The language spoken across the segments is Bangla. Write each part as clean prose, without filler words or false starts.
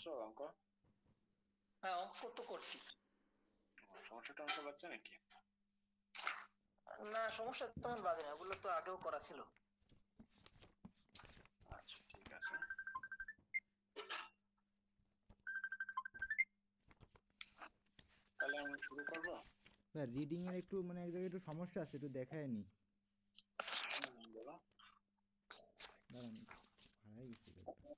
করছো অঙ্ক? হ্যাঁ, অঙ্ক তো করছি। সমস্যা টমস্যা পাচ্ছে নাকি? না, সমস্যা তেমন বাজে না, ওগুলো তো আগেও করা ছিল। আচ্ছা ঠিক আছে, তাহলে আমি শুরু করবো। ভাই রিডিং এর একটু মানে এক জায়গায় একটু সমস্যা আছে, একটু দেখায় নি। বলো। দাঁড়ান, হারাই গেছে ব্যাগটা।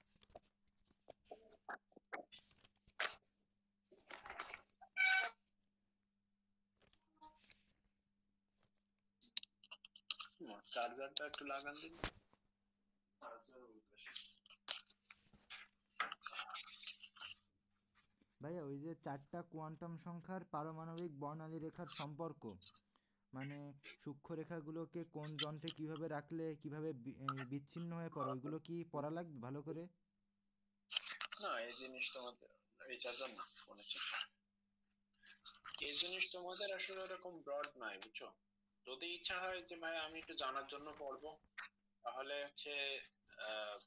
চার্জারটা একটু লাগান দিন। ভাইয়া ওই যে 4টা কোয়ান্টাম সংখ্যার পারমাণবিক বর্ণালী রেখার সম্পর্ক, মানে সূক্ষ্ম রেখাগুলোকে কোন যন্ত্রে কিভাবে রাখলে কিভাবে বিচ্ছিন্ন হয়ে পড়ে, ওইগুলো কি পড়া লাগবে ভালো করে? না, এই জিনিস তোমাদের, এই চার্জার না, ফোনের চার্জার, এই জিনিস তোমাদের আসলে এরকম ব্রড নাই, বুঝছো? যদি ইচ্ছা হয় যে ভাই আমি একটু জানার জন্য পড়বো, তাহলে হচ্ছে আহ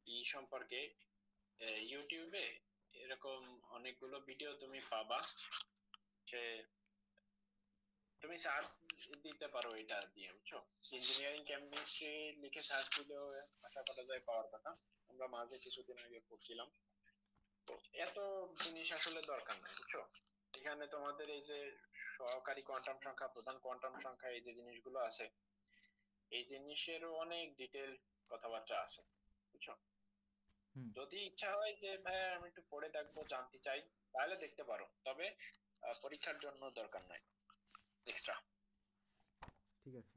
এই সম্পর্কে ইউটিউবে এরকম অনেকগুলো ভিডিও তুমি পাবা। সে তুমি সার্চ দিতে পারো এটা দিয়ে, বুঝছো? ইঞ্জিনিয়ারিং কেমিস্ট্রি লিখে সার্চ দিলেও আশা করা যায় পাওয়ার কথা। আমরা মাঝে কিছুদিন আগে পড়ছিলাম। তো এত জিনিস আসলে দরকার নাই, বুঝছো? এখানে তোমাদের এই যে সহকারী কোয়ান্টাম সংখ্যা, প্রধান কোয়ান্টাম সংখ্যা, এই যে জিনিসগুলো আছে, এই জিনিসেরও অনেক ডিটেল কথাবার্তা আছে, বুঝছো? হুম। যদি ইচ্ছা হয় যে ভাই আমি একটু পড়ে দেখবো, জানতে চাই, তাহলে দেখতে পারো, তবে পরীক্ষার জন্য দরকার নাই এক্সট্রা। ঠিক আছে।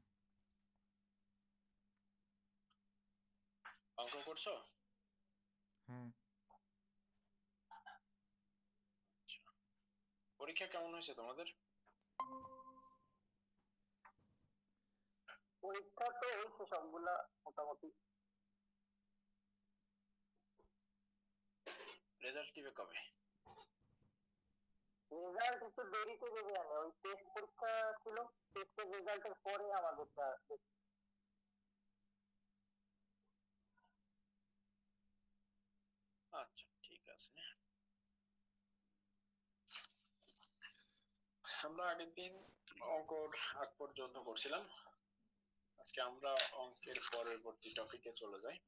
অঙ্ক করছো? হ্যাঁ। আচ্ছা। পরীক্ষা কেমন হয়েছে তোমাদের? পরীক্ষা তো হয়েছে সবগুলা মোটামুটি। রেজাল্ট দিবে কবে? রেজাল্ট একটু দেরিতে দেবে, আমি ওই টেস্ট পরীক্ষা ছিল, টেস্টের রেজাল্টের পরে আমাদেরটা দেখি। আচ্ছা ঠিক আছে। আমরা আগের দিন অঙ্কর আগ পর্যন্ত করছিলাম, আজকে আমরা অঙ্কের পরবর্তী টপিকে চলে যাই।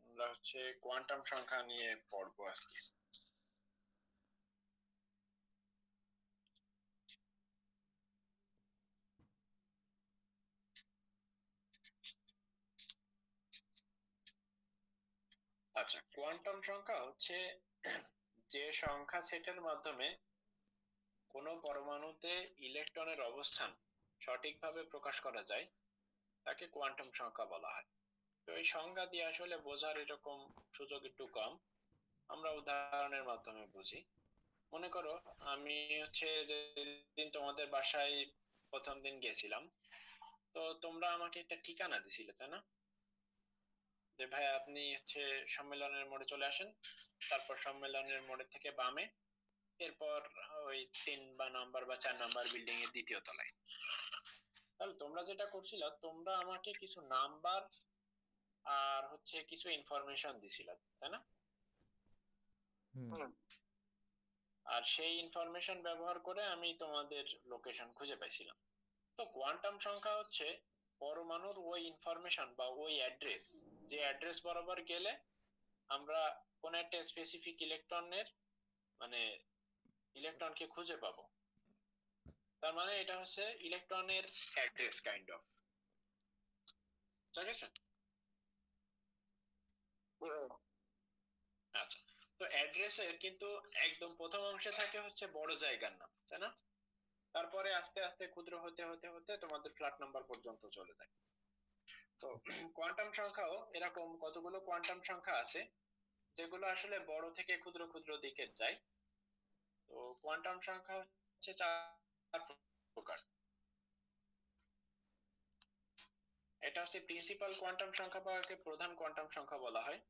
আমরা হচ্ছে কোয়ান্টাম সংখ্যা নিয়ে পড়বো আজকে। আচ্ছা, কোয়ান্টাম সংখ্যা হচ্ছে যে সংখ্যা সেটের মাধ্যমে কোনো পরমাণুতে ইলেকট্রনের অবস্থান সঠিকভাবে প্রকাশ করা যায়, তাকে কোয়ান্টাম সংখ্যা বলা হয়। তো এই সংজ্ঞা দিয়ে আসলে বোঝার এরকম সুযোগ একটু কম, আমরা উদাহরণের মাধ্যমে বুঝি। মনে করো আমি হচ্ছে যেদিন তোমাদের বাসায় প্রথম দিন গেছিলাম, তো তোমরা আমাকে একটা ঠিকানা দিছিলে, তাই না? যে ভাই আপনি হচ্ছে সম্মেলনের মোড়ে চলে আসেন, তারপর সম্মেলনের মোড়ে থেকে বামে, এরপর ওই 3 বা 4 নাম্বার বিল্ডিং এর দ্বিতীয় তলায়। তাহলে তোমরা যেটা করছিলে, তোমরা আমাকে কিছু নাম্বার আর হচ্ছে কিছু ইনফরমেশন দিছিল, তাই না? হুম। হুম। আর সেই ইনফরমেশন ব্যবহার করে আমি তোমাদের লোকেশন খুঁজে পাইছিলাম। তো কোয়ান্টাম সংখ্যা হচ্ছে পরমাণুর ওই ইনফরমেশন বা ওই অ্যাড্রেস, যে অ্যাড্রেস বরাবর গেলে আমরা কোন একটা স্পেসিফিক ইলেকট্রনের, মানে ইলেকট্রনকে খুঁজে পাবো। তার মানে এটা হচ্ছে ইলেকট্রনের অ্যাড্রেস কাইন্ড অফ, ঠিক আছে? হুম। আচ্ছা, তো অ্যাড্রেসের কিন্তু একদম প্রথম অংশে থাকে হচ্ছে বড় জায়গার নাম, তাই না? তারপরে আস্তে আস্তে ক্ষুদ্র হতে হতে হতে তোমাদের ফ্ল্যাট নাম্বার পর্যন্ত চলে যায়। তো কোয়ান্টাম সংখ্যাও এরকম কতগুলো কোয়ান্টাম সংখ্যা আছে যেগুলো আসলে বড় থেকে ক্ষুদ্র ক্ষুদ্র দিকে যায়। তো কোয়ান্টাম সংখ্যা হচ্ছে 4 প্রকার। এটা হচ্ছে প্রিন্সিপাল কোয়ান্টাম সংখ্যা বা একে প্রধান কোয়ান্টাম সংখ্যা বলা হয়।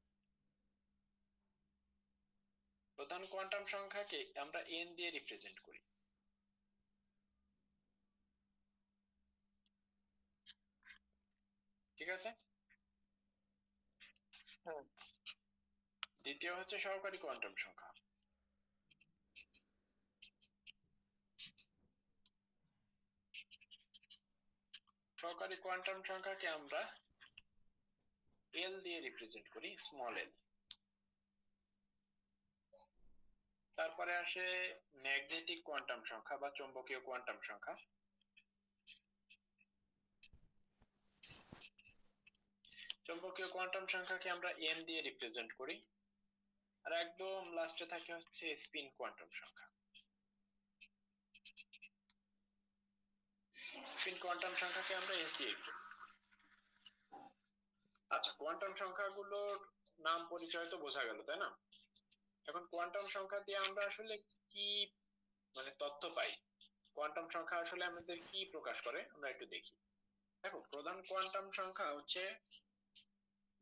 প্রধান কোয়ান্টাম সংখ্যাকে আমরা এন দিয়ে রিপ্রেজেন্ট করি, ঠিক আছে? হুম। দ্বিতীয় হচ্ছে সহকারী কোয়ান্টাম সংখ্যা। সহকারী কোয়ান্টাম সংখ্যাকে আমরা এল দিয়ে রিপ্রেজেন্ট করি, স্মল এল। তারপরে আসে ম্যাগনেটিক কোয়ান্টাম সংখ্যা বা চৌম্বকীয় কোয়ান্টাম সংখ্যা। চৌম্বকীয় কোয়ান্টাম সংখ্যাকে আমরা এম দিয়ে রিপ্রেজেন্ট করি। আর একদম লাস্টে থাকে হচ্ছে স্পিন কোয়ান্টাম সংখ্যা। স্পিন কোয়ান্টাম সংখ্যাকে আমরা এস দিয়ে represent করি। আচ্ছা, কোয়ান্টাম সংখ্যাগুলোর নাম পরিচয় তো বোঝা গেল, তাই না? এখন কোয়ান্টাম সংখ্যা দিয়ে আমরা আসলে কি মানে তথ্য পাই, কোয়ান্টাম সংখ্যা আসলে আমাদের কি প্রকাশ করে আমরা একটু দেখি। দেখো, প্রধান কোয়ান্টাম সংখ্যা হচ্ছে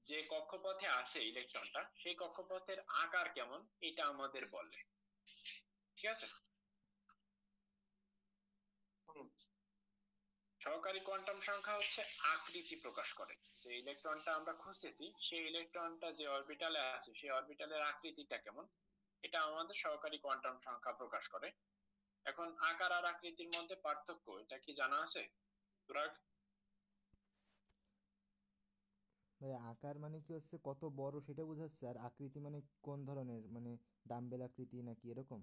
যে কক্ষপথে আছে ইলেকট্রনটা, সেই কক্ষপথের আকার কেমন এটা আমাদের বলে, ঠিক আছে? সহকারী কোয়ান্টাম সংখ্যা হচ্ছে আকৃতি প্রকাশ করে, যে ইলেকট্রনটা আমরা খুঁজতেছি সেই ইলেকট্রনটা যে অরবিটালে আছে সেই অরবিটালের আকৃতিটা কেমন, এটা আমাদের সহকারী কোয়ান্টাম সংখ্যা প্রকাশ করে। এখন আকার আর আকৃতির মধ্যে পার্থক্য এটা কি জানা আছে তুরাগ? ভাই আকার মানে কি হচ্ছে কত বড় সেটা বোঝাচ্ছে, আর আকৃতি মানে কোন ধরনের, মানে ডাম্বেল আকৃতি নাকি এরকম?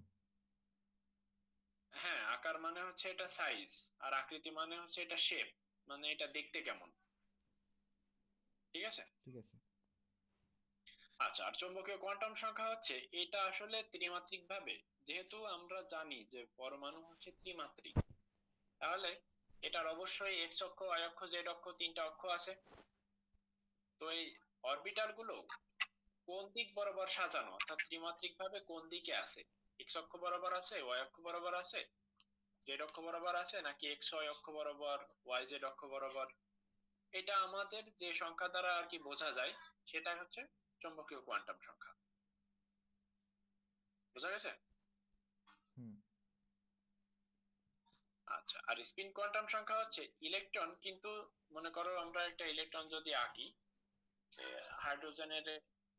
হ্যাঁ, আকার মানে হচ্ছে এটা সাইজ, আর আকৃতি মানে হচ্ছে এটা শেপ, মানে এটা দেখতে কেমন, ঠিক আছে? ঠিক আছে। আচ্ছা, আর চৌম্বকীয় কোয়ান্টাম সংখ্যা হচ্ছে এটা আসলে ত্রিমাত্রিক ভাবে, যেহেতু আমরা জানি যে পরমাণু হচ্ছে ত্রিমাত্রিক, তাহলে এটার অবশ্যই এক্স অক্ষ, ওয়াই অক্ষ, জেড অক্ষ, তিনটা অক্ষ আছে। তো এই অরবিটাল গুলো কোন দিক বরাবর সাজানো, অর্থাৎ ত্রিমাত্রিক ভাবে কোন দিকে আছে, এক্স অক্ষ বরাবর আছে, ওয়াই অক্ষ বরাবর আছে, জেড অক্ষ বরাবর আছে, নাকি এক্স ওয়াই অক্ষ বরাবর, ওয়াই জেড অক্ষ বরাবর, এটা আমাদের যে সংখ্যা দ্বারা আর কি বোঝা যায় সেটা হচ্ছে চৌম্বকীয় কোয়ান্টাম সংখ্যা। বোঝা গেছে? হুম। আচ্ছা, আর স্পিন কোয়ান্টাম সংখ্যা হচ্ছে ইলেকট্রন কিন্তু, মনে করো আমরা একটা ইলেকট্রন যদি আঁকি, যে হাইড্রোজেনের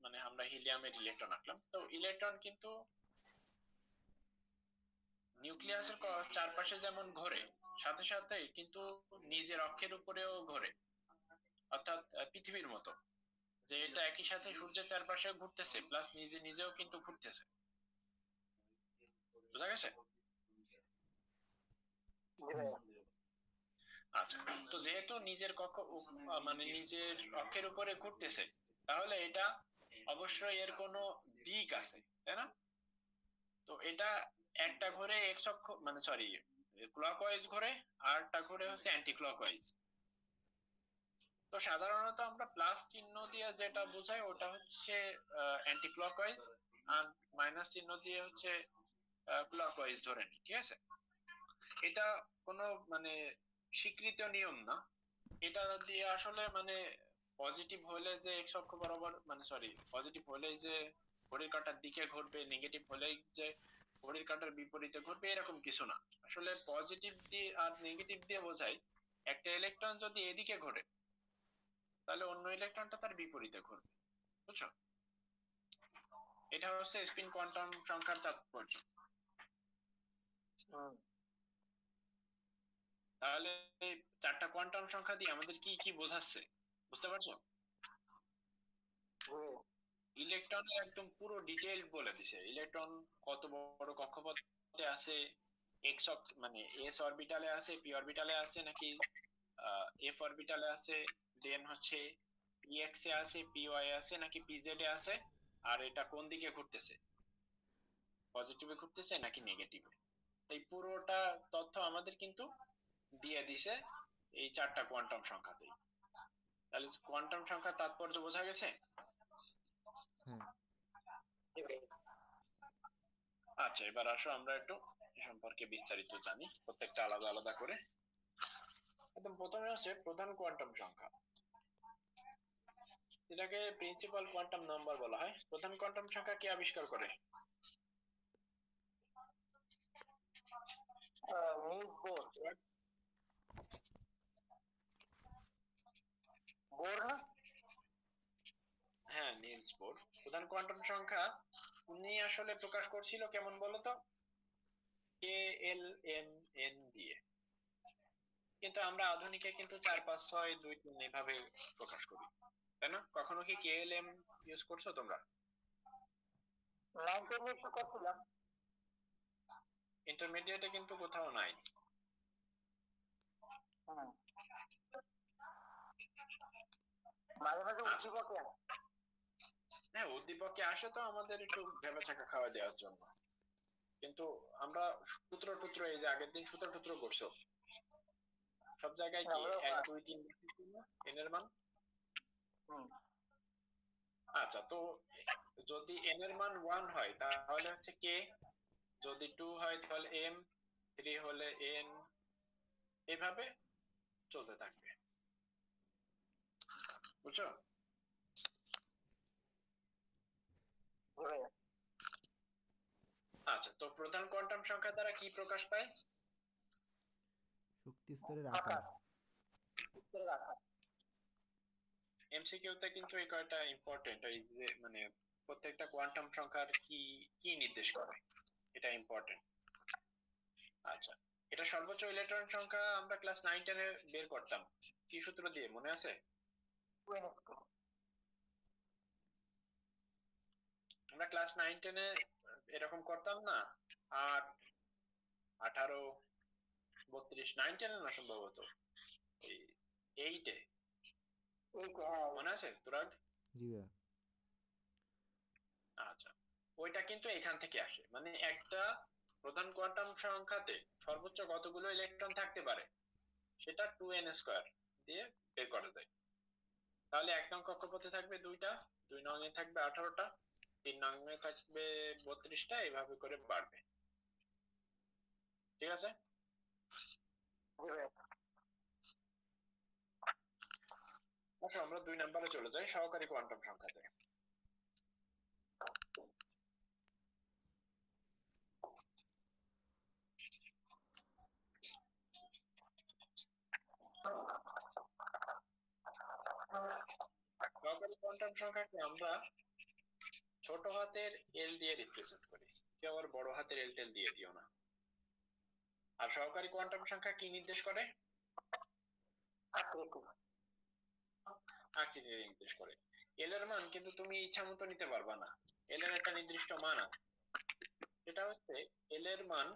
মানে আমরা হিলিয়ামের ইলেকট্রন আঁকলাম, তো ইলেকট্রন কিন্তু নিউক্লিয়াসের চারপাশে যেমন ঘোরে, সাথে সাথে কিন্তু নিজের অক্ষের উপরেও ঘোরে, অর্থাৎ পৃথিবীর মতো, যে এটা একই সাথে সূর্যের চারপাশে ঘুরতেছে প্লাস নিজে নিজেও কিন্তু ঘুরতেছে। বোঝা গেছে? হুম। আচ্ছা, তো যেহেতু নিজের মানে নিজের অক্ষের উপরে ঘুরতেছে, তাহলে এটা অবশ্যই এর কোনো দিক আছে, তাই না? তো এটা একটা ঘুরে এক্স অক্ষ মানে সরি ক্লকওয়াইজ ঘুরে, আর একটা ঘুরে হচ্ছে অ্যান্টি ক্লকওয়াইজ। তো সাধারণত আমরা প্লাস চিহ্ন দিয়ে যেটা বোঝাই ওটা হচ্ছে অ্যান্টি ক্লকওয়াইজ, আর মাইনাস চিহ্ন দিয়ে হচ্ছে ক্লকওয়াইজ ধরে নিই, ঠিক আছে? এটা কোনো মানে স্বীকৃত নিয়ম না, এটা দিয়ে আসলে মানে পজিটিভ হলে যে এক্স অক্ষ বরাবর মানে সরি পজিটিভ হলেই যে ঘড়ির কাঁটার দিকে ঘুরবে, নেগেটিভ হলেই যে ঘড়ির কাঁটার বিপরীতে ঘুরবে, এরকম কিছু না। আসলে পজিটিভ দিয়ে আর নেগেটিভ দিয়ে বোঝায় একটা ইলেকট্রন যদি এদিকে ঘোরে তাহলে অন্য ইলেকট্রনটা তার বিপরীতে ঘুরবে, বুঝছো? এটা হচ্ছে স্পিন কোয়ান্টাম সংখ্যার তাৎপর্য। তাহলে এই চারটা কোয়ান্টাম সংখ্যা দিয়ে আমাদের কি কি বোঝাচ্ছে বুঝতে পারছো? ইলেকট্রনের একদম পুরো ডিটেইল বলে দিছে, ইলেকট্রন কত বড় কক্ষপথে আছে, এক্স মানে এস অরবিটালে আছে, পি অরবিটালে আছে, নাকি এফ অরবিটালে আছে, দেন হচ্ছে পি এক্স এ আছে, পি ওয়াই আছে, নাকি পি জেড এ আছে, আর এটা কোন দিকে ঘুরতেছে, পজিটিভে ঘুরতেছে নাকি নেগেটিভে। এই পুরোটা তথ্য আমাদের কিন্তু দিয়ে দিছে এই চারটা কোয়ান্টাম সংখ্যাতেই। তাহলে কোয়ান্টাম সংখ্যার তাৎপর্য বোঝা গেছে? হ্যাঁ। আচ্ছা, এবার আসো আমরা একটু এ সম্পর্কে বিস্তারিত জানি, প্রত্যেকটা আলাদা আলাদা করে। একদম প্রথমে হচ্ছে প্রধান কোয়ান্টাম সংখ্যা, এটাকে প্রিন্সিপাল কোয়ান্টাম নাম্বার বলা হয়। প্রধান কোয়ান্টাম সংখ্যা কে আবিষ্কার করে? নিউজ বোর, বোর না? হ্যাঁ, নীল নিলস বোর প্রধান কোয়ান্টাম সংখ্যা উনি আসলে প্রকাশ করছিল কেমন বলতো, কে এল এম এন দিয়ে। কিন্তু আমরা আধুনিকে কিন্তু 4 5 6 2 3 এভাবে প্রকাশ করি, তাই না? কখনো কি কে এল এম ইউজ করছো তোমরা? 9 10 একটু করছিলাম। ইন্টারমিডিয়েটে কিন্তু কোথাও নাই। হুম, মাঝে মাঝে আচ্ছা, উদ্দীপকে আসে। হ্যাঁ উদ্দীপকে আসে তো আমাদের একটু ভেবেচাকা খাওয়া দেওয়ার জন্য। কিন্তু আমরা সূত্র টুত্র, এই যে আগের দিন সূত্র টুত্র করছো, সব জায়গায় কি আমরাও 1 2 3 এন এর মান? হুম, আচ্ছা, তো যদি এন এর মান 1 হয় তাহলে হচ্ছে কে, যদি 2 হয় তাহলে এম, 3 হলে এন, এইভাবে চলতে থাকবে, বুঝছো? ঘুরে যাচ্ছে। আচ্ছা, তো প্রধান কোয়ান্টাম সংখ্যা দ্বারা কি প্রকাশ পায়? শক্তি স্তরের আকার, আকার। উত্তরের আকার। এমসিকিউ তে কিন্তু এই কয়টা ইম্পর্টেন্ট, এই যে মানে প্রত্যেকটা কোয়ান্টাম সংখ্যার কি কি নির্দেশ করে, এটা ইম্পর্টেন্ট। আচ্ছা, এটা সর্বোচ্চ ইলেকট্রন সংখ্যা আমরা ক্লাস 9 10 এ বের করতাম কি সূত্র দিয়ে, মনে আছে? 2NF2। আমরা ক্লাস 9 10 এ এরকম করতাম না, 8 18 32, 9 10 এ না সম্ভবত, এই 8 এ, হ্যাঁ, মনে আছে তোরা? জি ভাইয়া। আচ্ছা, ওইটা কিন্তু এখান থেকে আসে, মানে একটা প্রধান কোয়ান্টাম সংখ্যাতে সর্বোচ্চ কতগুলো ইলেকট্রন থাকতে পারে সেটা 2n² দিয়ে বের করা যায়। তাহলে 1 নং কক্ষপথে থাকবে 2টা, 2 নং এ থাকবে 18টা, 3 নং এ থাকবে 32টা, এইভাবে করে বাড়বে। ঠিক আছে? ঘুরে আচ্ছা, আমরা 2 নম্বরে চলে যাই, সহকারী কোয়ান্টাম সংখ্যাতে। সহকারী কোয়ান্টাম সংখ্যাকে আমরা ছোট হাতের এল দিয়ে রিপ্রেজেন্ট করি, কেউ আবার বড় হাতের এল টেল দিয়ে দিও না। আর সহকারী কোয়ান্টাম সংখ্যা কি নির্দেশ করে? আকৃতি। আকৃতি নির্দেশ করে। এল এর মান কিন্তু তুমি ইচ্ছা মতো নিতে পারবা না, এল এর একটা নির্দিষ্ট মান আছে, সেটা হচ্ছে এল এর মান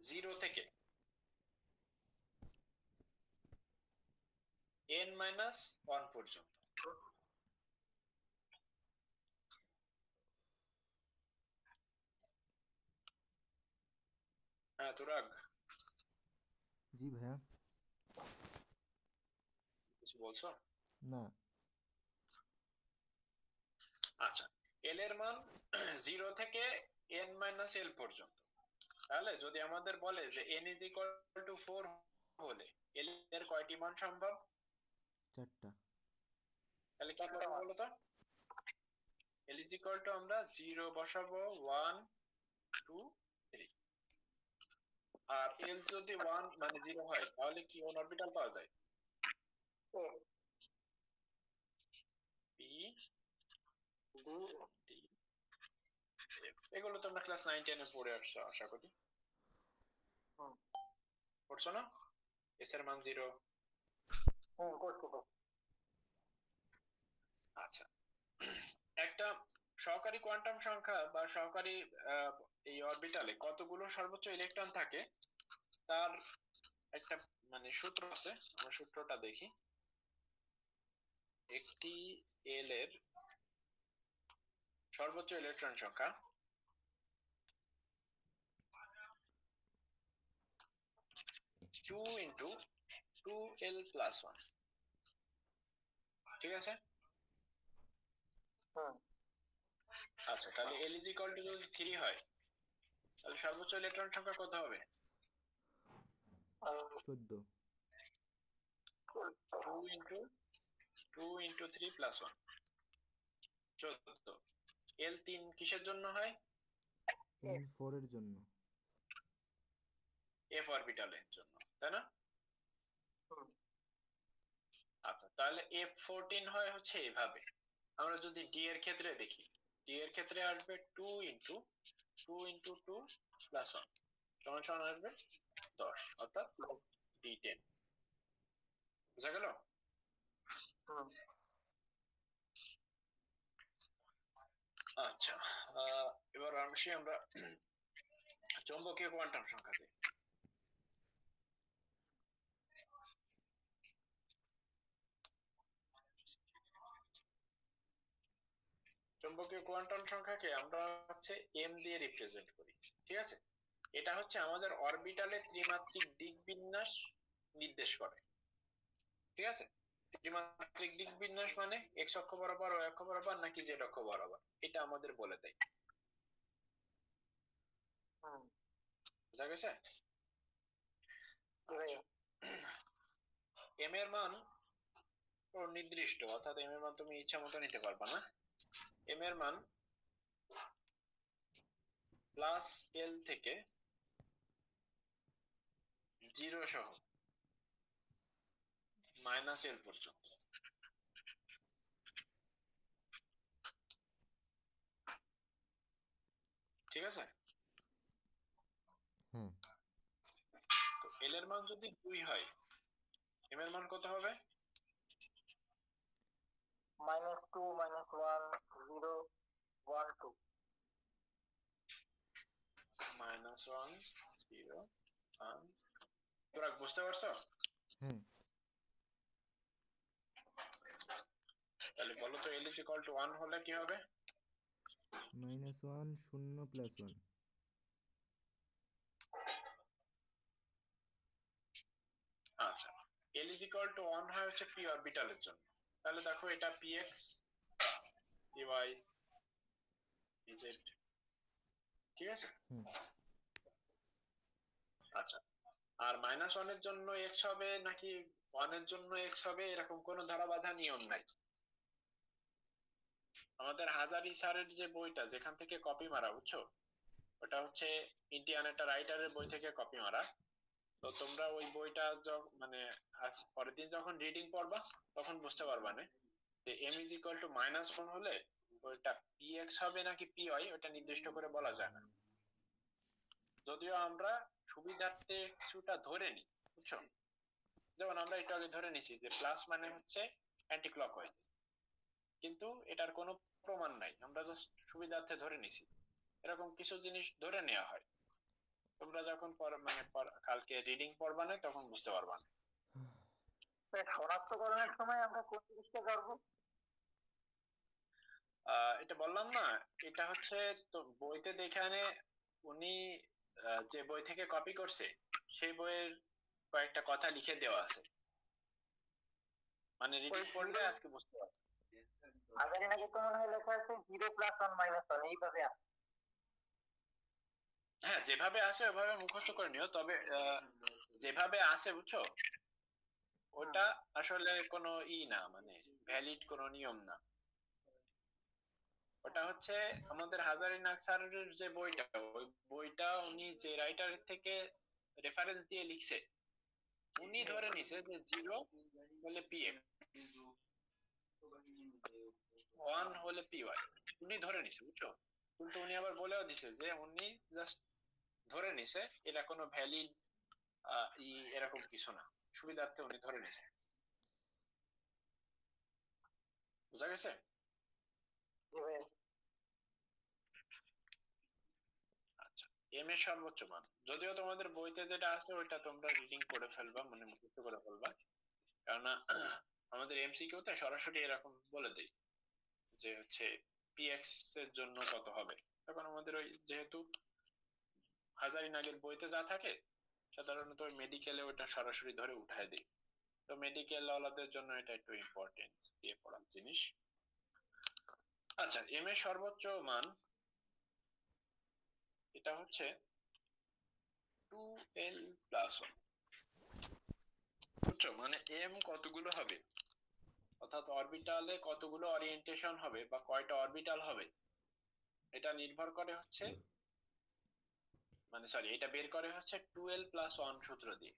0 থেকে n-1 পর্যন্ত। হ্যাঁ তুরাগ, জি ভাইয়া। কিছু বলছো? না। আচ্ছা, এল এর মান 0 থেকে n-l পর্যন্ত। তাহলে যদি আমাদের বলে যে n = 4 হলে এল এর কয়টি মান সম্ভব? 4টা। তাহলে কি করবো বলো তো? l আমরা 0 বসাবো, 1 2 3। আর l যদি 1 মানে 0 হয় তাহলে কি কোন অরবিটাল পাওয়া যায়? p d f। এগুলো তোমরা ক্লাস 9 10 এ পড়ে আসছো আশা করি, পড়ছো না? s এর মান 0। আচ্ছা, একটা সহকারী কোয়ান্টাম সংখ্যা বা সহকারী এই অরবিটালে কতগুলো সর্বোচ্চ ইলেকট্রন থাকে তার একটা মানে সূত্র আছে, আমরা সূত্রটা দেখি। একটি এল এর সর্বোচ্চ ইলেকট্রন সংখ্যা 2 × 2l + 1। ঠিক আছে? আচ্ছা, তাহলে l = যদি 3 হয় তাহলে সর্বোচ্চ ইলেকট্রন সংখ্যা কত হবে? 14। 2 × 2 × 3 + 1, 14। l3 কিসের জন্য হয়? n4 এর জন্য। f অরবিটালের জন্য, তাই না? আচ্ছা, তাহলে F14 হয় হচ্ছে এভাবে। আমরা যদি ডি এর ক্ষেত্রে দেখি, ডি এর ক্ষেত্রে আসবে 2 ইন্টু 2 প্লাস 1 সমান সমান আসবে 10, অর্থাৎ D10। বুঝা গেল? হুম। আচ্ছা, এবার আসি আমরা চৌম্বকীয় কোয়ান্টাম সংখ্যাতে। চৌম্বকীয় কোয়ান্টাম সংখ্যাকে আমরা হচ্ছে এম দিয়ে রিপ্রেজেন্ট করি, ঠিক আছে? এটা হচ্ছে আমাদের অরবিটালে ত্রিমাত্রিক দিক বিন্যাস নির্দেশ করে, ঠিক আছে? ত্রিমাত্রিক দিক বিন্যাস মানে এক্স অক্ষ বরাবর, ওয়াই অক্ষ বরাবর নাকি জেড অক্ষ বরাবর, এটা আমাদের বলে দেয়। হুম। বুঝা গেছে? এবার এম এর মান নির্দিষ্ট, অর্থাৎ এম এর মান তুমি ইচ্ছা মতো নিতে পারবা না। এম এর মান প্লাস এল থেকে 0 সহ মাইনাস এল পর্যন্ত, ঠিক আছে? হ্যাঁ। তো এল এর মান যদি 2 হয়, এম এর মান কত হবে? -2 -1 0 1 2। -1 0 1। তোরা বুঝতে পারছো? হ্যাঁ। তাহলে বলো তো, এল ইজ ইকুয়াল টু 1 হলে কি হবে? -1 0 +1। আচ্ছা, এল ইজ ইকুয়াল টু 1 হয় হচ্ছে পি অরবিটালের জন্য। তাহলে দেখো এটা P X, P Y, P Z, ঠিক আছে? হুম। আচ্ছা, আর -1 এর জন্য এক্স হবে নাকি 1 এর জন্য এক্স হবে, এরকম কোনো ধরাবাঁধা নিয়ম নাই। আমাদের হাজারি স্যারের যে বইটা যেখান থেকে কপি মারা, বুঝছো, ওটা হচ্ছে ইন্ডিয়ান একটা রাইটারের বই থেকে কপি মারা। তো তোমরা ওই বইটা মানে পরের দিন যখন রিডিং পড়বা তখন বুঝতে পারবা না যে এম ইজ ইকুয়াল টু -1 হলে ওইটা পি এক্স হবে নাকি পি ওয়াই, ওটা নির্দিষ্ট করে বলা যায় না। যদিও আমরা সুবিধার্থে কিছুটা ধরে নিই, বুঝছো? যেমন আমরা একটু আগে ধরে নিছি যে প্লাস মানে হচ্ছে অ্যান্টি ক্লকওয়াইজ, কিন্তু এটার কোনো প্রমাণ নাই, আমরা জাস্ট সুবিধার্থে ধরে নিছি। এরকম কিছু জিনিস ধরে নেওয়া হয়। তোমরা যখন কালকে রিডিং পড়বা না তখন বুঝতে পারবা না। শনাক্তকরণের সময় আমরা কোন জিনিসটা করবো? এটা বললাম না, এটা হচ্ছে তো বইতে দেখে আনে উনি, যে বই থেকে কপি করছে সেই বইয়ের কয়েকটা কথা লিখে দেওয়া আছে, মানে রিডিং পড়লে আজকে বুঝতে পারবে। আগে নাকি তো মনে হয় লেখা আছে 0 +1 -1 এইভাবে আছে। হ্যাঁ, যেভাবে আছে ওভাবে মুখস্থ করে নিও, তবে যেভাবে আছে, বুঝছো, ওটা আসলে কোনো না, মানে ভ্যালিড কোনো নিয়ম না। ওটা হচ্ছে আমাদের হাজারিনাগ স্যারের যে বইটা, ওই বইটা উনি যে রাইটার থেকে রেফারেন্স দিয়ে লিখছে, উনি ধরে নিছে যে 0 হলে পি এক্স, 1 হলে পি ওয়াই, উনি ধরে নিছে, বুঝছো? কিন্তু উনি আবার বলেও দিছে যে উনি জাস্ট ধরে নিছে, এটা কোনো ভ্যালিড এরকম কিছু না, সুবিধার্থে উনি ধরে নিছে। বুঝা গেছে? আচ্ছা, এম এর সর্বোচ্চ মান, যদিও তোমাদের বইতে যেটা আছে ওইটা তোমরা রিডিং করে ফেলবা, মানে মুখস্থ করে ফেলবা, কেননা আমাদের এমসিকিউ তে সরাসরি এরকম বলে দেই যে হচ্ছে পি এক্স এর জন্য কত হবে। তখন আমাদের ওই যেহেতু হাজারিনাগের বইতে যা থাকে সাধারণত ওই মেডিকেলে ওটা সরাসরি ধরে উঠায় দিই। তো মেডিকেল ওয়ালাদের জন্য এটা একটু ইম্পর্টেন্ট দিয়ে পড়ার জিনিস। আচ্ছা, এম এর সর্বোচ্চ মান এটা হচ্ছে 2l+1, বুঝছো? মানে এম কতগুলো হবে, অর্থাৎ অরবিটালে কতগুলো ওরিয়েন্টেশন হবে বা কয়টা অরবিটাল হবে, এটা নির্ভর করে হচ্ছে, মানে সরি, এটা বের করে হচ্ছে 2l+1 সূত্র দিয়ে।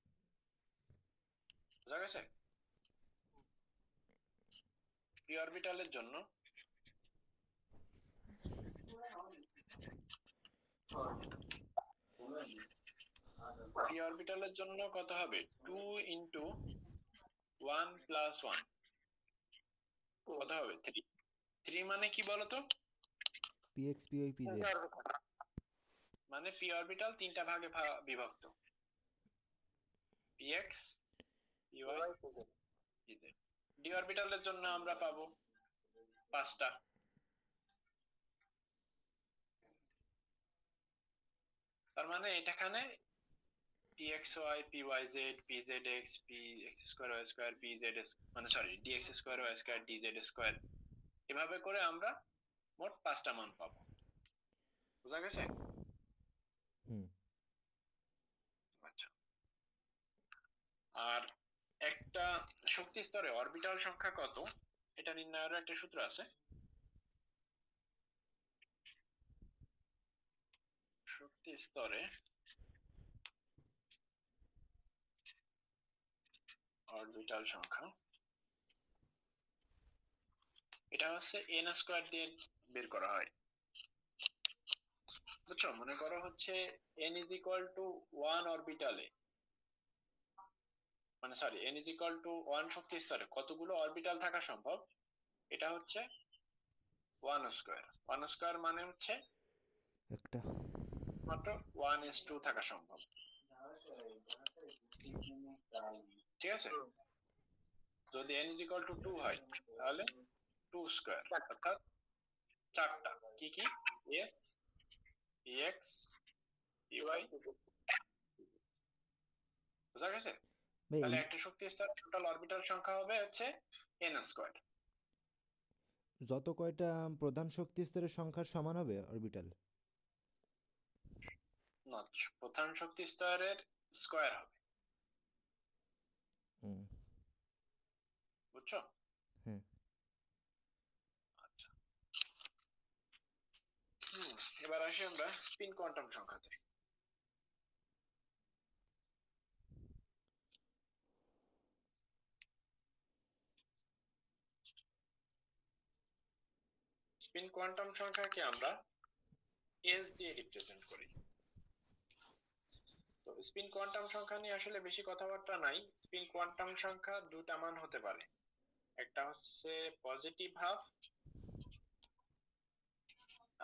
বুঝা গেছে? পি অরবিটালের জন্য কত হবে 2 ইন্টু 1 প্লাস 1 কত হবে 3 3 মানে কি বলতো px py pz মানে পি অরবিটাল তিনটা ভাগে বিভক্ত px py pz ডি অরবিটালের জন্য আমরা পাবো 5টা তার মানে এটাখানে pxy pyz pzx px square y square pz মানে sorry dx square y square dz square এভাবে করে আমরা মোট 5টা মান পাবো বুঝা গেছে হুম আচ্ছা আর একটা শক্তি স্তরে অরবিটাল সংখ্যা কত এটা নির্ণয়ের একটা সূত্র আছে শক্তি স্তরে অরবিটাল সংখ্যা এটা হচ্ছে n স্কয়ার দিয়ে বের করা হয় বুঝছো মনে করো হচ্ছে n is equal to 1 অরবিটালে মানে sorry n is equal to 1 শক্তি স্তরে কতগুলো অরবিটাল থাকা সম্ভব এটা হচ্ছে 1 স্কয়ার 1 স্কয়ার মানে হচ্ছে একটা মাত্র 1:2 থাকা সম্ভব ঠিক আছে যদি n is equal to 2 হয় তাহলে 2 স্কয়ার অর্থাৎ 4টা কি কি s px py বুঝা গেছে ভাই তাহলে একটা শক্তি স্তর টোটাল অরবিটাল সংখ্যা হবে হচ্ছে n স্কয়ার যত কয়টা প্রধান শক্তি স্তরের সংখ্যার সমান হবে অরবিটাল না প্রধান শক্তি স্তরের স্কয়ার হবে বুঝছো হ্যাঁ আচ্ছা এবার আসি আমরা স্পিন কোয়ান্টাম সংখ্যাতে স্পিন কোয়ান্টাম সংখ্যাকে আমরা s দিয়ে রিপ্রেজেন্ট করি তো স্পিন কোয়ান্টাম সংখ্যা নিয়ে আসলে বেশি কথাবার্তা নাই স্পিন কোয়ান্টাম সংখ্যা দুটা মান হতে পারে একটা হচ্ছে পজিটিভ হাফ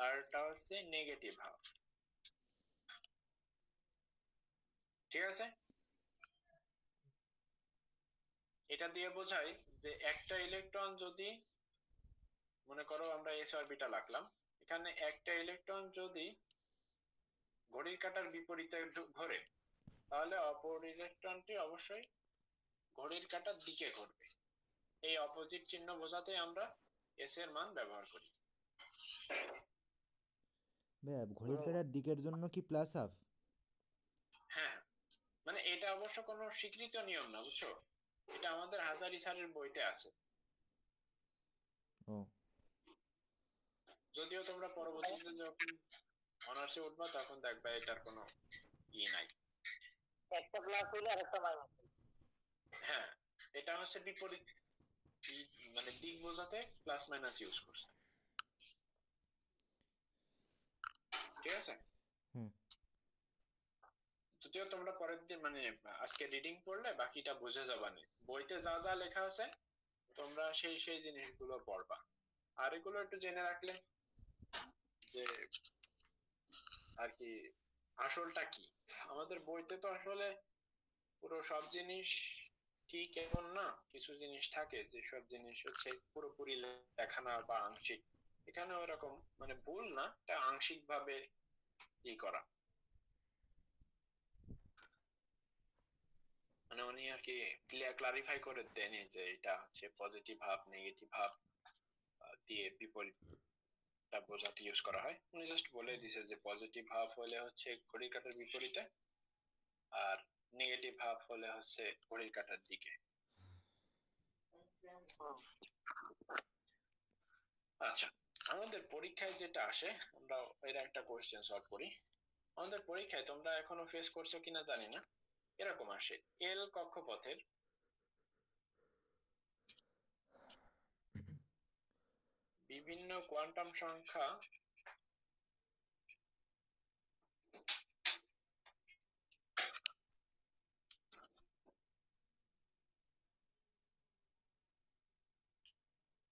আর একটা হচ্ছে নেগেটিভ হাফ ঠিক আছে এটা দিয়ে বোঝায় যে একটা ইলেকট্রন যদি মনে করো আমরা s অরবিটাল আঁকলাম এখানে একটা ইলেকট্রন যদি ঘড়ির কাঁটার বিপরীতে ঘোরে তাহলে অপর ইলেকট্রনটি অবশ্যই ঘড়ির কাঁটার দিকে ঘুরবে এই অপোজিট চিহ্ন বোঝাতে আমরা s এর মান ব্যবহার করি ভাই ঘড়ির কাঁটার দিকের জন্য কি প্লাস হাফ হ্যাঁ মানে এটা অবশ্য কোনো স্বীকৃত নিয়ম না বুঝছো এটা আমাদের হাজারি স্যারের বইতে আছে ও যদিও তোমরা পরবর্তীতে যখন অনার্সে উঠবা তখন দেখবা এটার কোনো নাই একটা প্লাস হইলে আরেকটা মাইনাস হ্যাঁ এটা হচ্ছে বিপরীত মানে দিক বোঝাতে প্লাস মাইনাস ইউজ করছে ঠিক আছে হুম যদিও তোমরা পরের দিন মানে আজকে রিডিং পড়লে বাকিটা বুঝে যাবা না বইতে যা যা লেখা আছে তোমরা সেই সেই জিনিসগুলো পড়বা আর এগুলো একটু জেনে রাখলে যে আর কি আসলটা কি আমাদের বইতে তো আসলে পুরো সব জিনিস ঠিক এমন না কিছু জিনিস থাকে যে সব জিনিস হচ্ছে পুরোপুরি লেখা না বা আংশিক এখানে ওরকম মানে ভুল না এটা আংশিক ভাবে করা মানে উনি আর কি ক্লারিফাই করে দেন যে এটা হচ্ছে পজিটিভ হাফ নেগেটিভ হাফ দিয়ে বিপরীতটা বোঝাতে ইউজ করা হয় উনি জাস্ট বলে দিছে যে পজিটিভ হাফ হলে হচ্ছে ঘড়ির কাঁটার বিপরীতে আর নেগেটিভ হাফ হলে হচ্ছে ঘড়ির কাঁটার দিকে আচ্ছা আমাদের পরীক্ষায় যেটা আসে আমরা এর একটা কোশ্চেন সলভ করি আমাদের পরীক্ষায় তোমরা এখনো ফেস করছো কিনা জানি না এরকম আসে এল কক্ষপথের বিভিন্ন কোয়ান্টাম সংখ্যা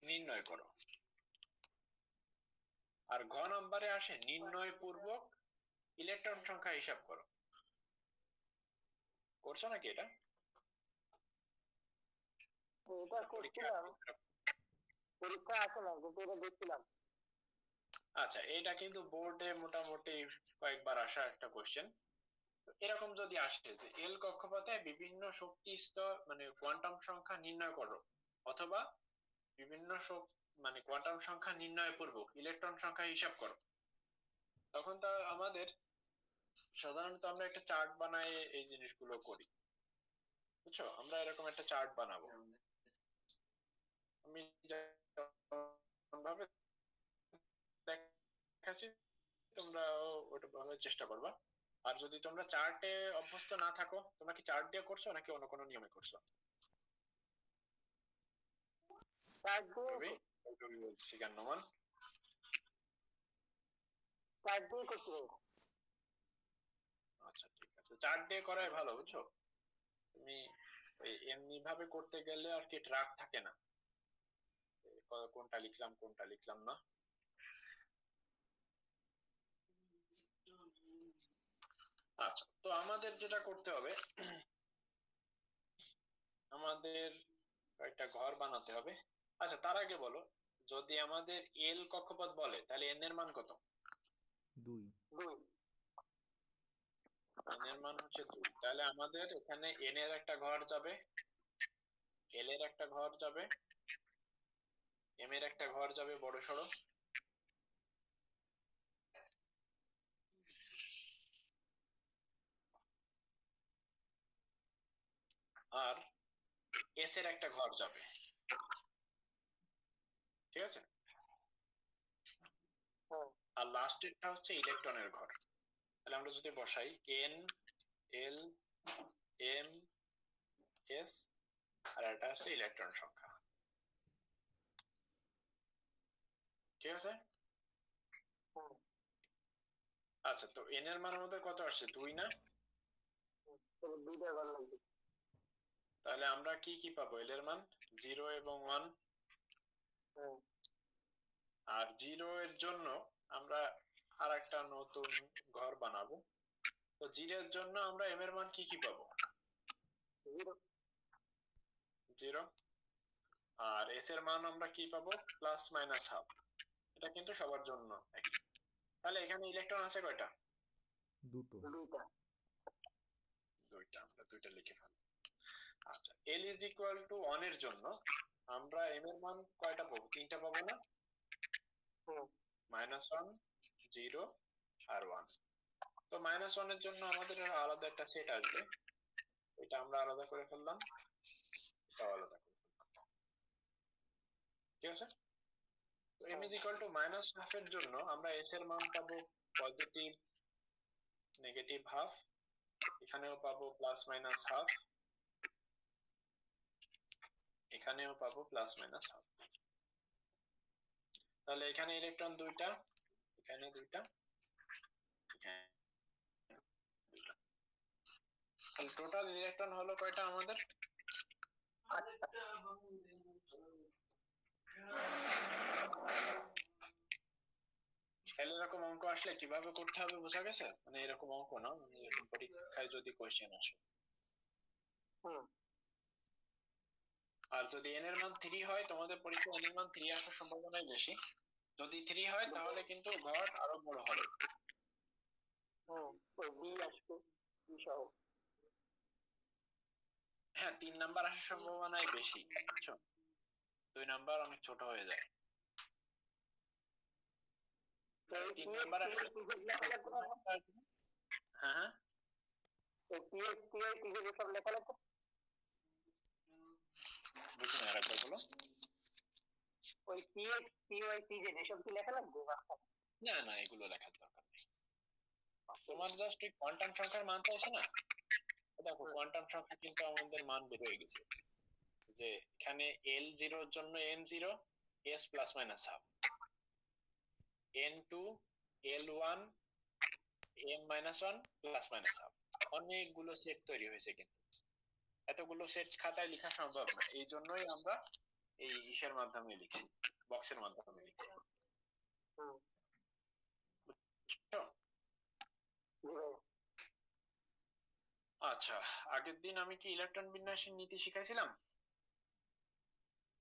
নির্ণয় করো। আর ঘ নম্বরে আসে নির্ণয় পূর্বক ইলেকট্রন সংখ্যা হিসাব করো। করছো নাকি এটা? এটা পরীক্ষা করছিলাম, পরীক্ষা আছে না, কিন্তু এটা দেখছিলাম। আচ্ছা, এটা কিন্তু বোর্ডে মোটামুটি কয়েকবার আসা একটা কোশ্চেন। এরকম যদি আসে যে এল কক্ষপথে বিভিন্ন শক্তি স্তর মানে কোয়ান্টাম সংখ্যা নির্ণয় করো, অথবা বিভিন্ন মানে কোয়ান্টাম সংখ্যা নির্ণয় পূর্বক ইলেকট্রন সংখ্যা হিসাব করো, তখন তো আমাদের সাধারণত আমরা একটা চার্ট বানাই এই জিনিসগুলো করি, বুঝছো? আমরা এরকম একটা চার্ট বানাবো। আমি যেমন ভাবে দেখাচ্ছি তোমরাও ওটা ভাবে চেষ্টা করবা। আর যদি তোমরা চার্টে অভ্যস্ত না থাকো, তোমরা কি চার্ট দিয়ে করছো নাকি অন্য কোনো নিয়মে করছো? চার্জ দিয়ে রবি, রবি বলছি কেন নোমান? চার্জ দিয়ে করছি। আচ্ছা ঠিক আছে, চার্ট দিয়ে করাই ভালো, বুঝছো? তুমি ওই এমনি ভাবে করতে গেলে আর কি ট্র্যাক থাকে না, কোনটা লিখলাম কোনটা লিখলাম না। আচ্ছা, তো আমাদের যেটা করতে হবে, আমাদের একটা ঘর বানাতে হবে। আচ্ছা, তার আগে বলো, যদি আমাদের এল কক্ষপথ বলে তাহলে এন এর মান কত? 2। 2। এন এর মান হচ্ছে 2। তাহলে আমাদের এখানে এন এর একটা ঘর যাবে, এল এর একটা ঘর যাবে, এম এর একটা ঘর যাবে বড় সড়ো, আর এস এর একটা ঘর যাবে। ঠিক আছে? আর লাস্টেরটা হচ্ছে ইলেকট্রনের ঘর। তাহলে আমরা যদি বসাই এন, এল, এম, এস, আর এটা হচ্ছে ইলেকট্রন সংখ্যা। ঠিক আছে? আচ্ছা, তো এন এর মান আমাদের কত আসছে? 2 না? দুইটা ঘর লাগবে। তাহলে আমরা কি কি পাবো? এল এর মান 0 এবং 1। আর 0 এর জন্য আমরা আর একটা নতুন ঘর বানাবো। তো 0 এর জন্য আমরা এম এর মান কি কি পাবো? 0। আর এস এর মান আমরা কি পাবো? Plus minus half. এটা কিন্তু সবার জন্য একই। তাহলে এখানে ইলেকট্রন আছে কয়টা? 2টো। দুইটা। আমরা দুইটা লিখে ফেলবো। আচ্ছা, এল ইজ ইকুয়াল টু 1 এর জন্য আমরা এম এর মান কয়টা পাবো? 3টা পাবো না? -1, 0 আর 1। তো -1 এর জন্য আমাদের আলাদা একটা সেট আসবে, এটা আমরা আলাদা করে ফেললাম, এটা আলাদা করে ফেললাম। ঠিক আছে? তো m is equal to -half এর জন্য আমরা s এর মান পাবো পজিটিভ, নেগেটিভ হাফ, এখানেও পাবো প্লাস মাইনাস হাফ, এখানেও পাবো প্লাস মাইনাস হাফ। তাহলে এখানে ইলেকট্রন দুইটা, এখানে দুইটা, এখানে দুইটা। তাহলে টোটাল ইলেকট্রন হলো কয়টা আমাদের? তাহলে এরকম অঙ্ক আসলে কিভাবে করতে হবে বোঝা গেছে? মানে এরকম অঙ্ক না, মানে এরকম পরীক্ষায় যদি কোশ্চেন আসে। আর যদি n এর মান 3 হয়, তোমাদের পরীক্ষায় n এর মান 3 আসার সম্ভাবনাই বেশি। যদি 3 হয় তাহলে কিন্তু ঘর আরো বড় হবে। হ্যাঁ, 3 নাম্বার আসার সম্ভাবনাই বেশি, বুঝছো? 2 নাম্বার অনেক ছোট হয়ে যায়। 3 নাম্বার আসলে হ্যাঁ হ্যাঁ, বুঝি না, আরেকবার বলো। ওই পিএক্স পিওয়াই পিজেড এসব কি লেখা লাগবে? না না, এগুলো লেখার দরকার নেই। তোমার জাস্ট ওই কোয়ান্টাম সংখ্যার মান চাইছে না? দেখো, কোয়ান্টাম সংখ্যা কিন্তু আমাদের মান বের হয়ে গেছে, যে এখানে L0 এর জন্য M0, S plus minus half. n2 l1 m-1 plus minus half. অনেকগুলো সেট তৈরি হয়েছে, কিন্তু এতগুলো সেট খাতায় লেখা সম্ভব না, এই জন্যই আমরা এই ইসের মাধ্যমে লিখছি, বক্সের মাধ্যমে লিখছি। হুম, বুঝছো? জি ভাই। আচ্ছা, আগের দিন আমি কি ইলেকট্রন বিন্যাসের নীতি শিখাইছিলাম?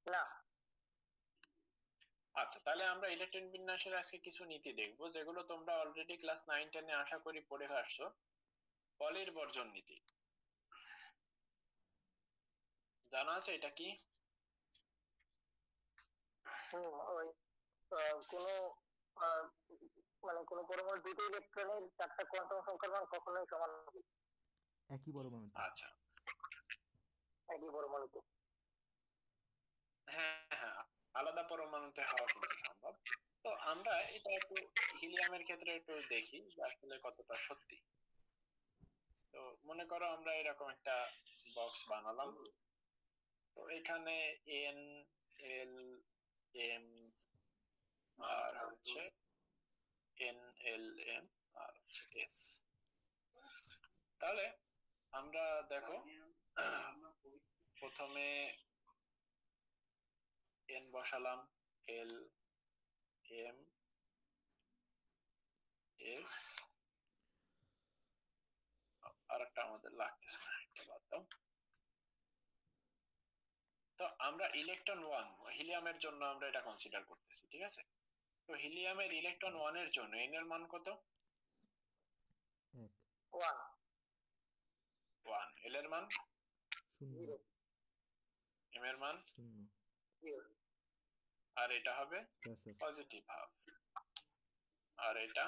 না। আচ্ছা, তাহলে আমরা ইলেকট্রন বিন্যাসের আজকে কিছু নীতি দেখবো, যেগুলো তোমরা অলরেডি ক্লাস 9-10 এ আশা করি পড়ে আসছো। পলির বর্জন নীতি জানা আছে এটা কি? ওই কোনো আহ, মানে কোনো পরমাণু দুটো ইলেকট্রনের চারটা কোয়ান্টাম সংখ্যার মান কখনোই সমান হবে না, একই পরমাণুতে। আচ্ছা, একই পরমাণুতে। হ্যাঁ হ্যাঁ, আলাদা পরমাণুতে হওয়া কিন্তু সম্ভব। তো আমরা এটা একটু হিলিয়ামের ক্ষেত্রে একটু দেখি যে আসলে কতটা সত্যি। তো মনে করো আমরা এরকম একটা বক্স বানালাম। তো এখানে এন, এল, এম আর হচ্ছে এন, এল, এম আর হচ্ছে এস। তাহলে আমরা দেখো, প্রথমে এন বসালাম, এল, এম, এস, আর একটা আমাদের লাগতেছে না, এটা বাদ দাও। তো আমরা ইলেকট্রন 1 হিলিয়ামের জন্য আমরা এটা কনসিডার করতেছি, ঠিক আছে? তো হিলিয়ামের ইলেকট্রন 1 এর জন্য এন এর মান কত? 1, 1, 1। এল এর মান? 0, 0, এম এর মান? 0, 0, আর এটা হবে প্লাস হাফ। পজিটিভ হাফ, আর এটা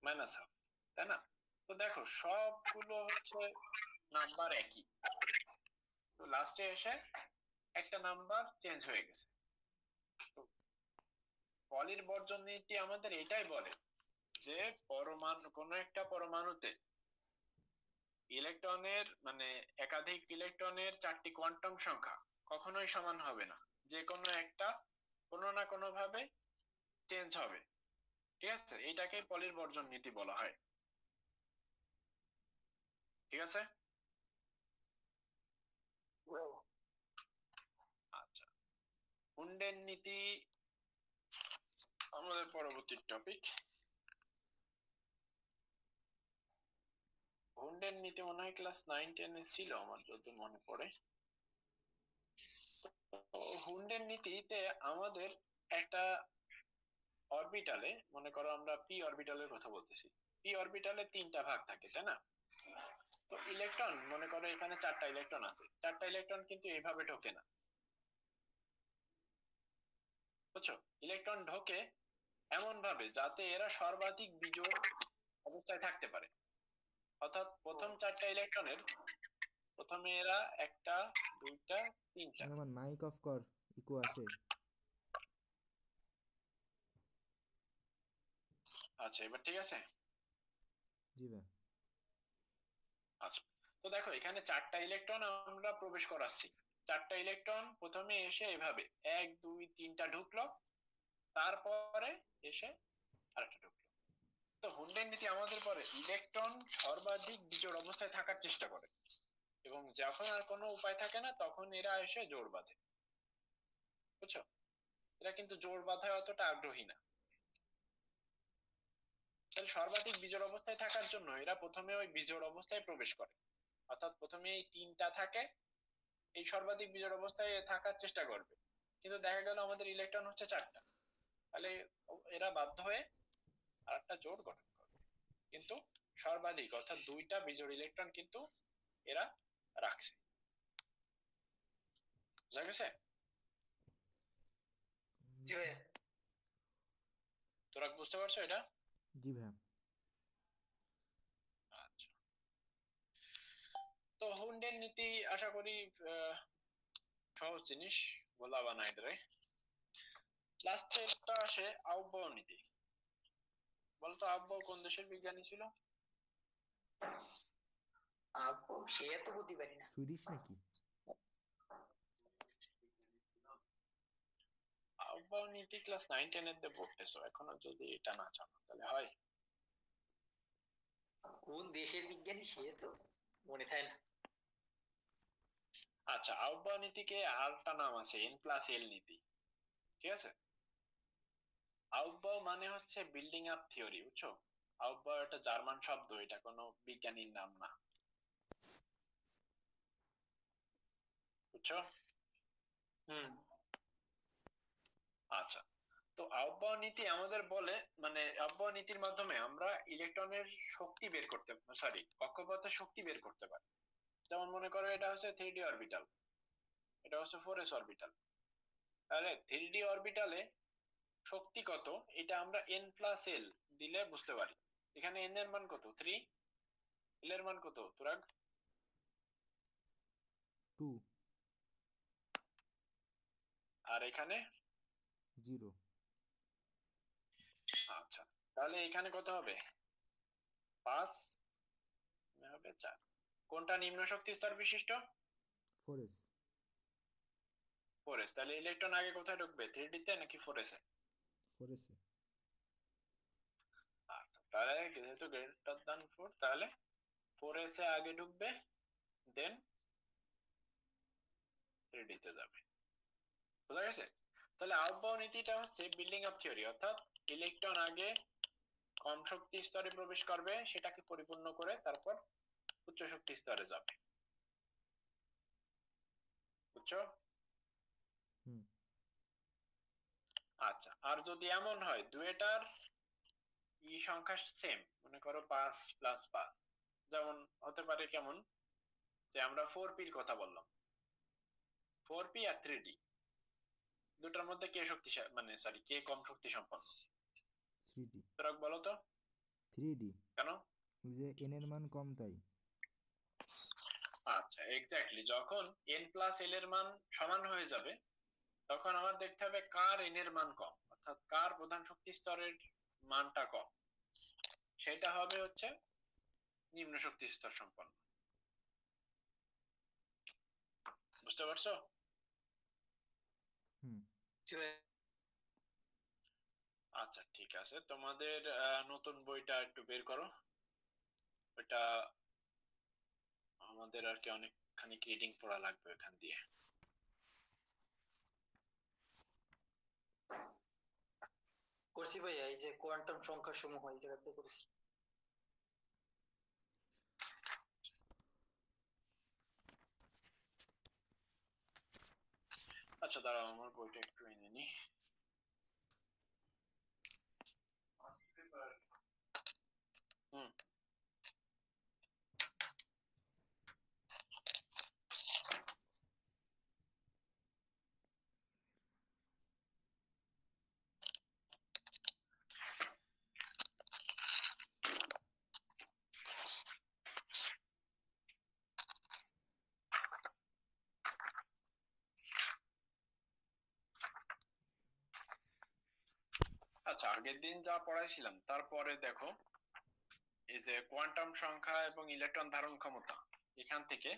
মাইনাস হাফ, তাই না? তো দেখো সবগুলো হচ্ছে নাম্বার একই, তো লাস্টে এসে একটা নাম্বার চেঞ্জ হয়ে গেছে। তো পলির বর্জন নীতি আমাদের এটাই বলে যে পরমাণু, কোনো একটা পরমাণুতে ইলেকট্রনের মানে একাধিক ইলেকট্রনের চারটি কোয়ান্টাম সংখ্যা কখনোই সমান হবে না, যে কোনো একটা কোনো না কোনো ভাবে চেঞ্জ হবে, ঠিক আছে? এইটাকে পলির বর্জন নীতি বলা হয়, ঠিক আছে? আচ্ছা, হুন্ডের নীতি আমাদের পরবর্তী টপিক। হুন্ডের নীতি মনে হয় ক্লাস 9-10 এ ছিল আমার যত মনে পড়ে। তো হুন্ডের নীতিতে আমাদের একটা অরবিটালে, মনে করো আমরা পি অরবিটালের কথা বলতেছি, পি অরবিটালে 3টা ভাগ থাকে, তাই না? তো ইলেকট্রন, মনে করো এখানে 4টা ইলেকট্রন আছে, 4টা ইলেকট্রন কিন্তু এইভাবে ঢোকে না, বুঝছো? ইলেকট্রন ঢোকে এমন ভাবে যাতে এরা সর্বাধিক বিজোড় অবস্থায় থাকতে পারে। অর্থাৎ প্রথম 4টা ইলেকট্রনের প্রথমে এরা 1টা, 2টা, 3টা। আমার মাইক অফ কর, ইকো আসে। আচ্ছা, এবার ঠিক আছে? জি ভাই। আচ্ছা, তো দেখো এখানে 4টা ইলেকট্রন আমরা প্রবেশ করাচ্ছি। 4টা ইলেকট্রন প্রথমে এসে এভাবে 1 2 3টা ঢুকলো, তারপরে এসে আরেকটা ঢুকলো। তো হুন্ডের নীতি আমাদের পরে ইলেকট্রন সর্বাধিক বিজোড় অবস্থায় থাকার চেষ্টা করে, এবং যখন আর কোনো উপায় থাকে না তখন এরা এসে জোড় বাঁধে, বুঝছো? এরা কিন্তু জোড় বাঁধায় অতটা আগ্রহী না। তাহলে সর্বাধিক বিজোড় অবস্থায় থাকার জন্য এরা প্রথমে ওই বিজোড় অবস্থায় প্রবেশ করে, অর্থাৎ প্রথমে এই 3টা থাকে, এই সর্বাধিক বিজোড় অবস্থায় থাকার চেষ্টা করবে, কিন্তু দেখা গেল আমাদের ইলেকট্রন হচ্ছে 4টা, তাহলে এরা বাধ্য হয়ে আরেকটা জোড় গঠন করবে, কিন্তু সর্বাধিক অর্থাৎ 2টা বিজোড় ইলেকট্রন কিন্তু এরা রাখছে। বুঝা গেছে? জি ভাই। তোরা বুঝতে পারছো এটা? জি ভাই। আচ্ছা, তো হুন্ডের নীতি আশা করি সহজ জিনিস, বলা বানাই দেবে। লাস্টেরটা আসে আউবাউ নীতি। বলতো আউবাউ কোন দেশের বিজ্ঞানী ছিল? আপু সে তো বুঝতে পারি না। সুইডিশ নাকি? আউটবাউ নীতি ক্লাস 9-10 এর দিয়ে পড়তেছো, এখনো যদি এটা না জানো তাহলে হয়? কোন দেশের বিজ্ঞানী সে তো মনে থাকে না। আচ্ছা, আউটবাউ নীতিকে আরেকটা নাম আছে N+L নীতি, ঠিক আছে? আউটবাউ মানে হচ্ছে বিল্ডিং আপ থিওরি, বুঝছো? আউটবাউ একটা জার্মান শব্দ, এটা কোনো বিজ্ঞানীর নাম না, বুঝছো? আচ্ছা, তো আউটবাউ নীতি আমাদের বলে, মানে আউটবাউ নীতির মাধ্যমে আমরা ইলেকট্রনের শক্তি বের করতে, সরি, কক্ষপথের শক্তি বের করতে পারি। যেমন মনে করো এটা হচ্ছে 3D অরবিটাল, এটা হচ্ছে 4s অরবিটাল, তাহলে 3D অরবিটালে শক্তি কত এটা আমরা N+L দিলে বুঝতে পারি। এখানে n এর মান কত 3, l এর মান কত তুরাগ? 2, আর এখানে 0। আচ্ছা, তাহলে এখানে কত হবে 5, হবে 4। কোনটা নিম্ন শক্তি স্তর বিশিষ্ট? 4s। 4s। তাহলে ইলেকট্রন আগে কোথায় ঢুকবে, 3D তে নাকি 4s এ? 4s এ। আচ্ছা, তাহলে যেহেতু গ্রেটার দ্যান 4, তাহলে 4s এ আগে ঢুকবে, দেন 3D তে যাবে। বুঝা গেছে? তাহলে আউটবাউ নীতিটা হচ্ছে বিল্ডিং আপ থিওরি, অর্থাৎ ইলেকট্রন আগে কম শক্তি স্তরে প্রবেশ করবে, সেটাকে পরিপূর্ণ করে তারপর উচ্চ শক্তি স্তরে যাবে, বুঝছো? হুম। আচ্ছা, আর যদি এমন হয় দুইটার সংখ্যা সেম, মনে করো 5+5, যেমন হতে পারে কেমন, যে আমরা 4p-র কথা বললাম, 4p আর 3D, দুটার মধ্যে কে শক্তিশালী, মানে সরি, কে কম শক্তি সম্পন্ন? 3D। তোরা বলো তো 3D। কেন? ওই যে n এর মান কম তাই। আচ্ছা, এক্স্যাক্টলি, যখন N+L এর মান সমান হয়ে যাবে, তখন আমার দেখতে হবে কার n এর মান কম, অর্থাৎ কার প্রধান শক্তি স্তরের মানটা কম, সেটা হবে হচ্ছে নিম্ন শক্তি স্তর সম্পন্ন। বুঝতে পারছো? হুম। আচ্ছা, ঠিক আছে, তোমাদের নতুন বইটা একটু বের করো, ওটা আমাদের আর কি অনেকখানি রিডিং পড়া লাগবে এখান দিয়ে। করছি ভাইয়া, এই যে কোয়ান্টাম সংখ্যা সমূহ এই জায়গাতে করেছি। আচ্ছা, দাঁড়াও, আমার বইটা একটু এনে নি। হুম। আচ্ছা, আগের দিন যা পড়াইছিলাম তারপরে দেখো, এই যে কোয়ান্টাম সংখ্যা এবং ইলেকট্রন ধারণ ক্ষমতা, এখান থেকে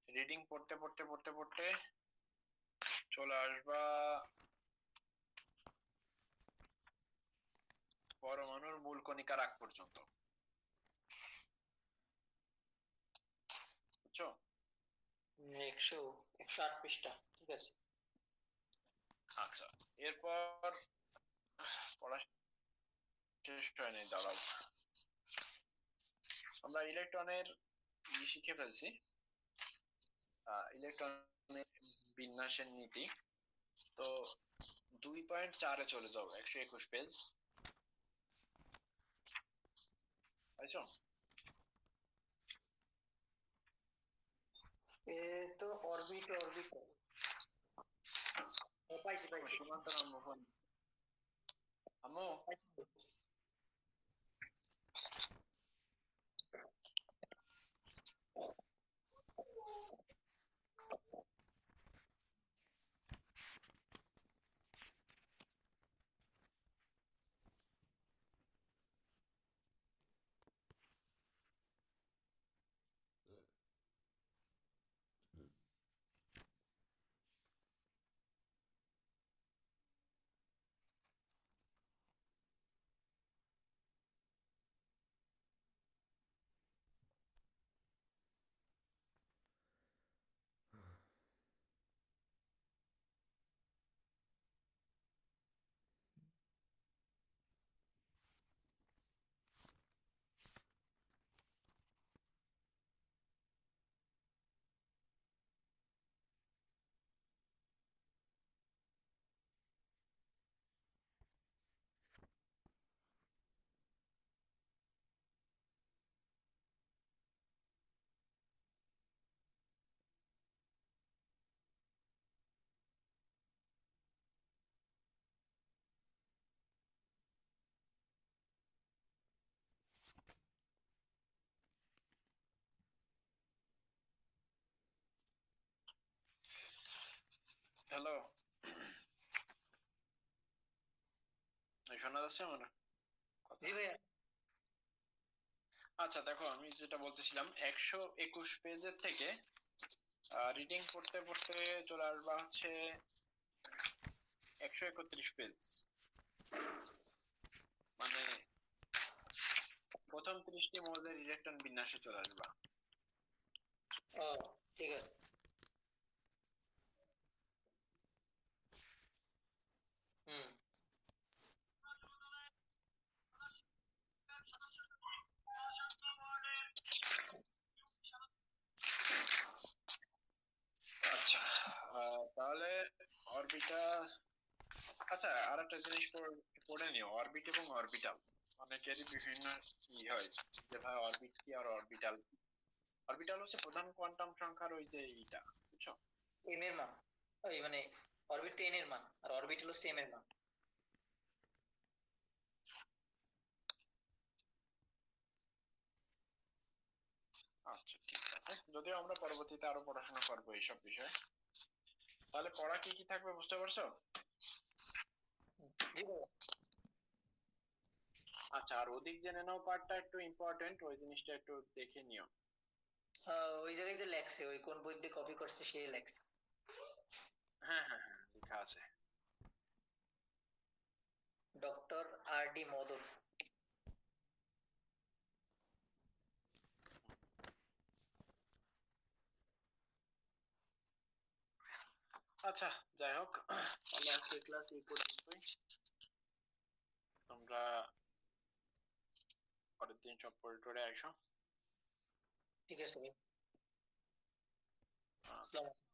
রিডিং পড়তে পড়তে পড়তে পড়তে চলে আসবা পরমাণুর মূল কণিকার আগ পর্যন্ত, বুঝছো? 108 পৃষ্ঠা, ঠিক আছে। আচ্ছা, এরপর পড়া শেষ হয়নি, দাঁড়াও, আমরা ইলেকট্রনের শিখে ফেলছি, ইলেকট্রনের বিন্যাসের নীতি। তো 2.4-এ চলে যাও, 121 পেজ, পাইছো? এ তো অরবিট অরবিট পাইছি পাইছি। সীমান্ত আম্মু ফোন, আম্মু শোনা যাচ্ছে আমার কথা? জি ভাইয়া। আচ্ছা দেখো, আমি যেটা বলতেছিলাম 121 পেজের থেকে রিডিং পড়তে পড়তে চলে আসবা হচ্ছে 131 পেজ, মানে প্রথম 30টি মৌলের ইলেকট্রন বিন্যাসে চলে আসবা। ও ঠিক আছে। হুম। আচ্ছা, তাহলে অরবিটাল, আচ্ছা আর একটা জিনিস পড়ে নিও, অরবিট এবং অরবিটাল অনেকেরই বিভিন্ন হয় যে ভাই অরবিট কি আর অরবিটাল কি। অরবিটাল হচ্ছে প্রধান কোয়ান্টাম সংখ্যার ওই যে এইটা, বুঝছো? এম এর মান, ওই মানে অরবিট তো এন এর মান, আর অরবিট হলো সেম এর মান। আচ্ছা ঠিক আছে, যদিও আমরা পরবর্তীতে আরো পড়াশোনা করবো এইসব বিষয়ে। তাহলে পড়া কি কি থাকবে বুঝতে পারছো? জি ভাইয়া। আচ্ছা, আর অধিক জেনে নাও পার্টটা একটু ইম্পর্টেন্ট, ওই জিনিসটা একটু দেখে নিও। ওই জায়গায় যে লেখছে, ওই কোন বই দিয়ে কপি করছে সেই লেখছে। হ্যাঁ হ্যাঁ হ্যাঁ, লেখা আছে। ডক্টর আর ডি মদন। আচ্ছা যাই হোক, তাহলে আজকে ক্লাস এই পর্যন্তই। তোমরা পরের দিন সব পড়ে টরে আসো। ঠিক আছে ভাই। আচ্ছা। আসসালামু আলাইকুম।